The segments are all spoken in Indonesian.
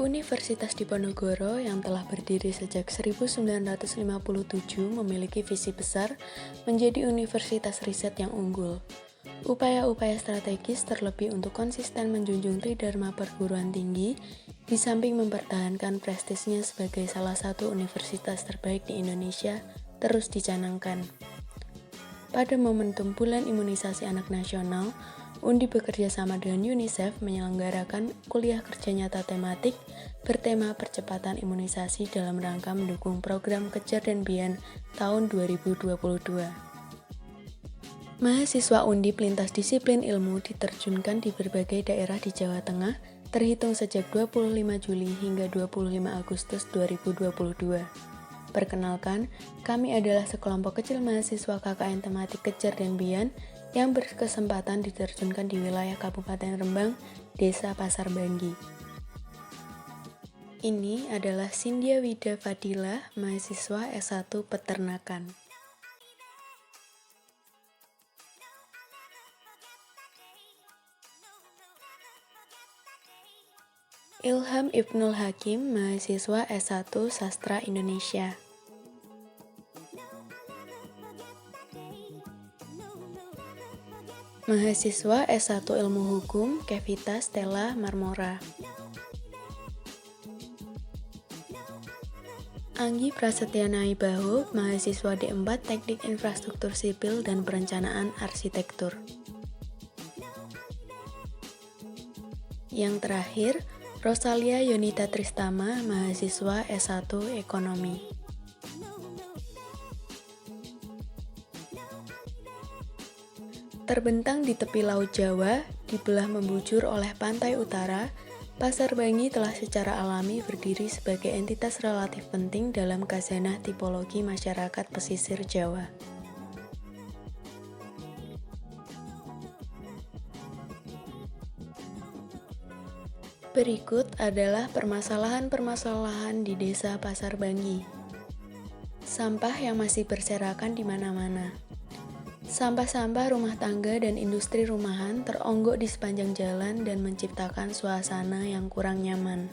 Universitas Diponegoro yang telah berdiri sejak 1957 memiliki visi besar menjadi universitas riset yang unggul. Upaya-upaya strategis terlebih untuk konsisten menjunjung tridharma perguruan tinggi, di samping mempertahankan prestisnya sebagai salah satu universitas terbaik di Indonesia, terus dicanangkan. Pada momentum Bulan Imunisasi Anak Nasional, Undi bekerja sama dengan UNICEF menyelenggarakan kuliah kerja nyata tematik bertema percepatan imunisasi dalam rangka mendukung program Kejar dan Bian tahun 2022. Mahasiswa Undi pelintas disiplin ilmu diterjunkan di berbagai daerah di Jawa Tengah terhitung sejak 25 Juli hingga 25 Agustus 2022. Perkenalkan, kami adalah sekelompok kecil mahasiswa KKN tematik Kejar dan Bian yang berkesempatan diterjunkan di wilayah Kabupaten Rembang, Desa Pasar Banggi. Ini adalah Cynthia Wida Fadila, mahasiswa S1 Peternakan. Ilham Ibnul Hakim, mahasiswa S1 Sastra Indonesia. Mahasiswa S1 Ilmu Hukum, Kevita Stella Marmora. Anggi Prasetya Naibaho, mahasiswa D4 Teknik Infrastruktur Sipil dan Perencanaan Arsitektur. Yang terakhir, Rosalia Yonita Tristama, mahasiswa S1 Ekonomi. Terbentang di tepi Laut Jawa, dibelah membujur oleh pantai utara, Pasar Banggi telah secara alami berdiri sebagai entitas relatif penting dalam khazanah tipologi masyarakat pesisir Jawa. Berikut adalah permasalahan-permasalahan di Desa Pasar Banggi. Sampah yang masih berserakan di mana-mana. Sampah-sampah rumah tangga dan industri rumahan teronggok di sepanjang jalan dan menciptakan suasana yang kurang nyaman.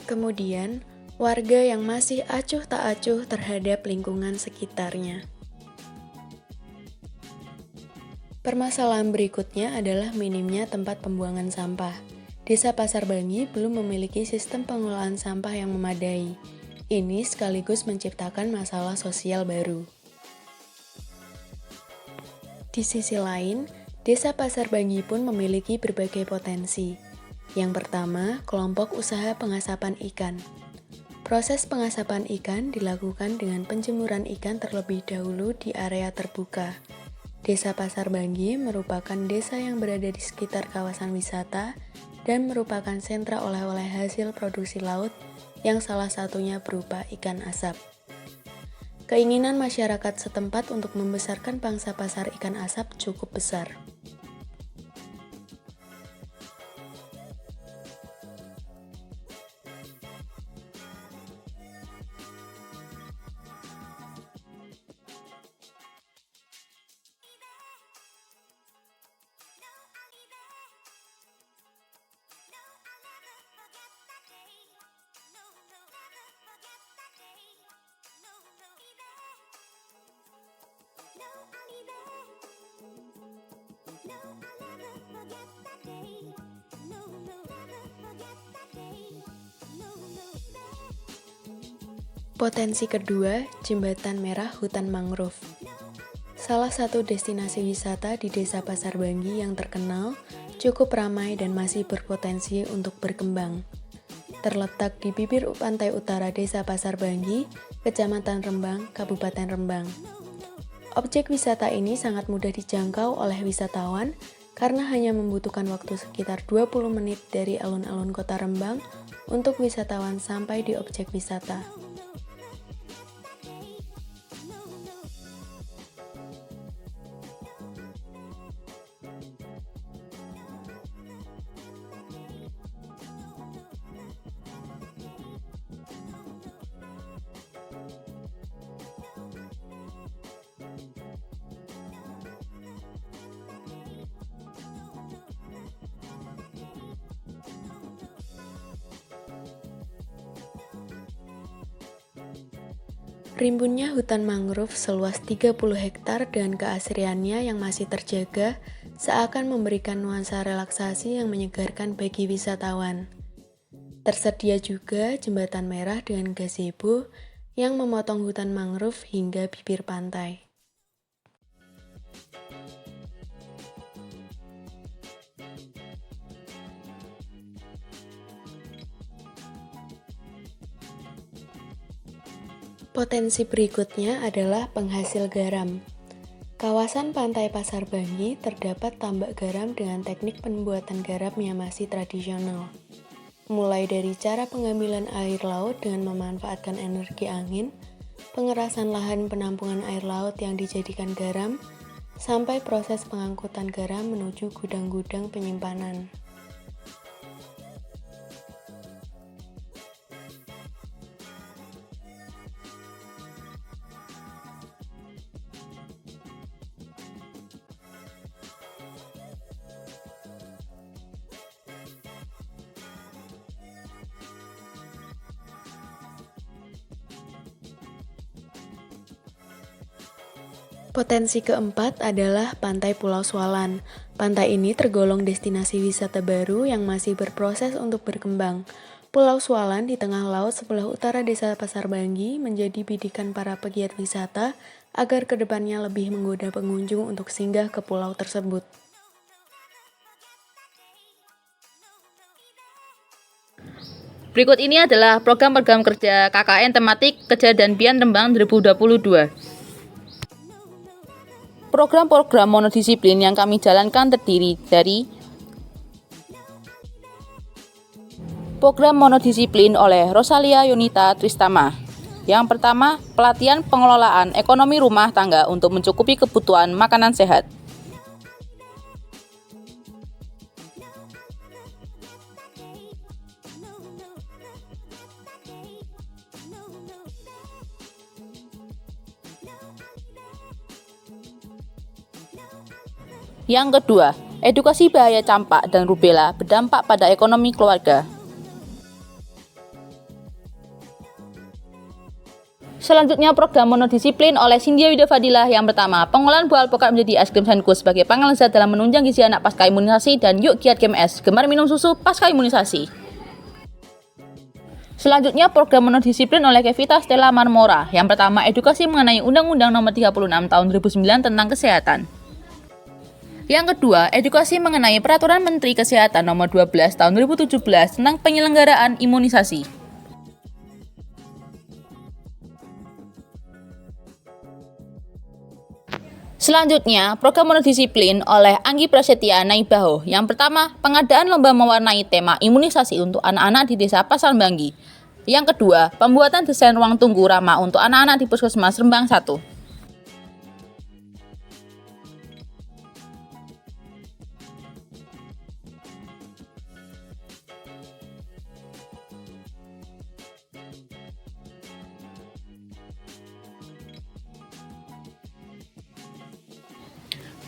Kemudian, warga yang masih acuh tak acuh terhadap lingkungan sekitarnya. Permasalahan berikutnya adalah minimnya tempat pembuangan sampah. Desa Pasar Banggi belum memiliki sistem pengelolaan sampah yang memadai. Ini sekaligus menciptakan masalah sosial baru. Di sisi lain, Desa Pasar Banggi pun memiliki berbagai potensi. Yang pertama, kelompok usaha pengasapan ikan. Proses pengasapan ikan dilakukan dengan penjemuran ikan terlebih dahulu di area terbuka. Desa Pasar Banggi merupakan desa yang berada di sekitar kawasan wisata dan merupakan sentra oleh-oleh hasil produksi laut yang salah satunya berupa ikan asap. Keinginan masyarakat setempat untuk membesarkan pangsa pasar ikan asap cukup besar. Potensi kedua, Jembatan Merah Hutan Mangrove. Salah satu destinasi wisata di Desa Pasar Banggi yang terkenal, cukup ramai dan masih berpotensi untuk berkembang. Terletak di bibir pantai utara Desa Pasar Banggi, Kecamatan Rembang, Kabupaten Rembang. Objek wisata ini sangat mudah dijangkau oleh wisatawan karena hanya membutuhkan waktu sekitar 20 menit dari alun-alun kota Rembang untuk wisatawan sampai di objek wisata. Rimbunnya hutan mangrove seluas 30 hektar dan keasriannya yang masih terjaga seakan memberikan nuansa relaksasi yang menyegarkan bagi wisatawan. Tersedia juga jembatan merah dengan gazebo yang memotong hutan mangrove hingga bibir pantai. Potensi berikutnya adalah penghasil garam. Kawasan pantai Pasar Bangi terdapat tambak garam dengan teknik pembuatan garam yang masih tradisional. Mulai dari cara pengambilan air laut dengan memanfaatkan energi angin, pengerasan lahan penampungan air laut yang dijadikan garam, sampai proses pengangkutan garam menuju gudang-gudang penyimpanan. Potensi keempat adalah Pantai Pulau Swalan. Pantai ini tergolong destinasi wisata baru yang masih berproses untuk berkembang. Pulau Swalan di tengah laut sebelah utara desa Pasar Bangi menjadi bidikan para pegiat wisata agar kedepannya lebih menggoda pengunjung untuk singgah ke pulau tersebut. Berikut ini adalah program-program kerja KKN tematik Kejadian Rembang 2022. Program-program monodisiplin yang kami jalankan terdiri dari program monodisiplin oleh Rosalia Yunita Tristama. Yang pertama, pelatihan pengelolaan ekonomi rumah tangga untuk mencukupi kebutuhan makanan sehat. Yang kedua, edukasi bahaya campak dan rubella berdampak pada ekonomi keluarga. Selanjutnya, program monodisiplin oleh Cynthia Wida Fadilah. Yang pertama, pengolahan buah alpukat menjadi es krim Senku sebagai pengalaman lezat dalam menunjang gizi anak pasca imunisasi, dan Yuk Giat GMS, gemar minum susu pasca imunisasi. Selanjutnya, program monodisiplin oleh Kevita Stella Marmora. Yang pertama, edukasi mengenai Undang-Undang Nomor 36 Tahun 2009 tentang Kesehatan. Yang kedua, edukasi mengenai Peraturan Menteri Kesehatan Nomor 12 Tahun 2017 tentang penyelenggaraan imunisasi. Selanjutnya, program monodisiplin oleh Anggi Prasetya Naibaho. Yang pertama, pengadaan lomba mewarnai tema imunisasi untuk anak-anak di Desa Pasar Bangi. Yang kedua, pembuatan desain ruang tunggu ramah untuk anak-anak di Puskesmas Rembang 1.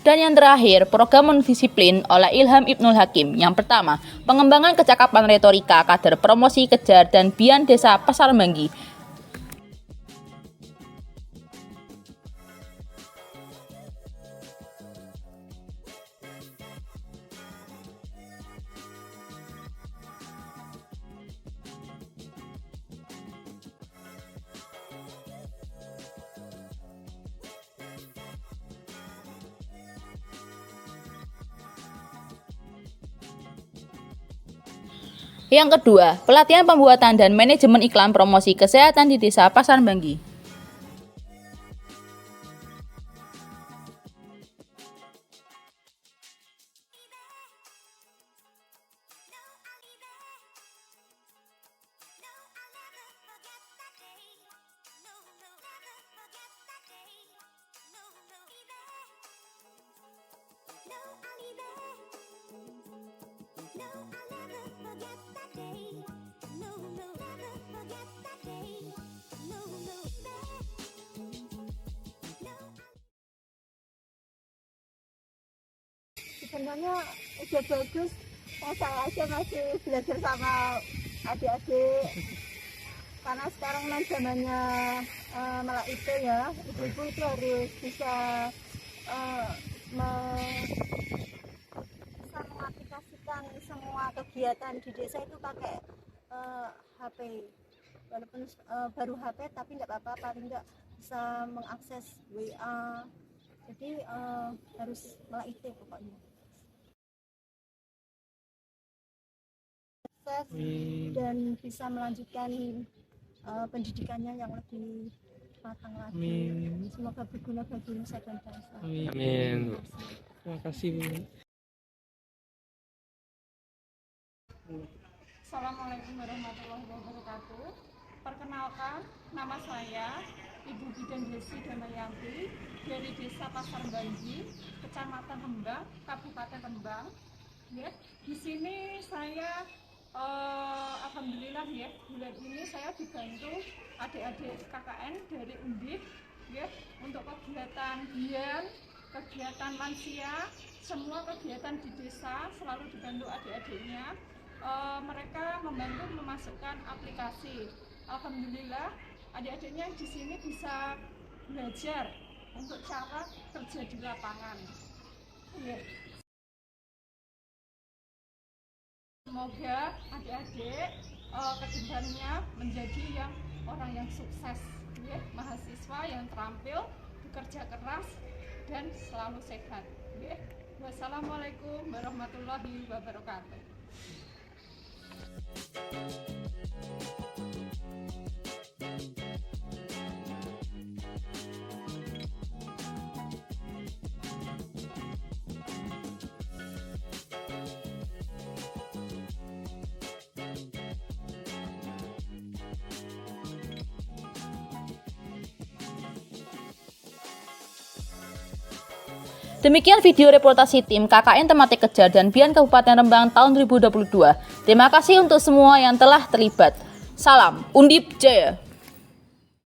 Dan yang terakhir, program monodisiplin oleh Ilham Ibnul Hakim. Yang pertama, pengembangan kecakapan retorika kader promosi kejar dan bian Desa Pasar Bangi. Yang kedua, pelatihan pembuatan dan manajemen iklan promosi kesehatan di Desa Pasar Bangi. Sebenarnya udah bagus, saya aja masih belajar sama adik-adik. karena sekarang kan zamannya melak itu ya, ibu-ibu itu harus bisa mengaplikasikan semua kegiatan di desa itu pakai HP, walaupun baru HP tapi nggak apa-apa, paling nggak bisa mengakses WA, jadi harus melak itu pokoknya. Dan bisa melanjutkan pendidikannya yang lebih matang lagi. Semoga berguna bagi nusa dan bangsa. Amin. Terima kasih, Bu. Assalamualaikum warahmatullahi wabarakatuh. Perkenalkan, nama saya Ibu Bidan Desi Damayanti dari Desa Pasar Banji, Kecamatan Rembang, Kabupaten Rembang. Ya, di sini saya alhamdulillah ya, bulan ini saya dibantu adik-adik KKN dari Undip ya, untuk kegiatan bian, kegiatan lansia, semua kegiatan di desa selalu dibantu adik-adiknya. Mereka membantu memasukkan aplikasi. Alhamdulillah adik-adiknya di sini bisa belajar untuk cara kerja di lapangan. Ya. Semoga adik-adik kedepannya menjadi orang yang sukses, ya, mahasiswa yang terampil, bekerja keras dan selalu sehat. Ya. Wassalamualaikum warahmatullahi wabarakatuh. Demikian video reportasi tim KKN Tematik Kejar dan Bian Kabupaten Rembang tahun 2022. Terima kasih untuk semua yang telah terlibat. Salam Undip Jaya.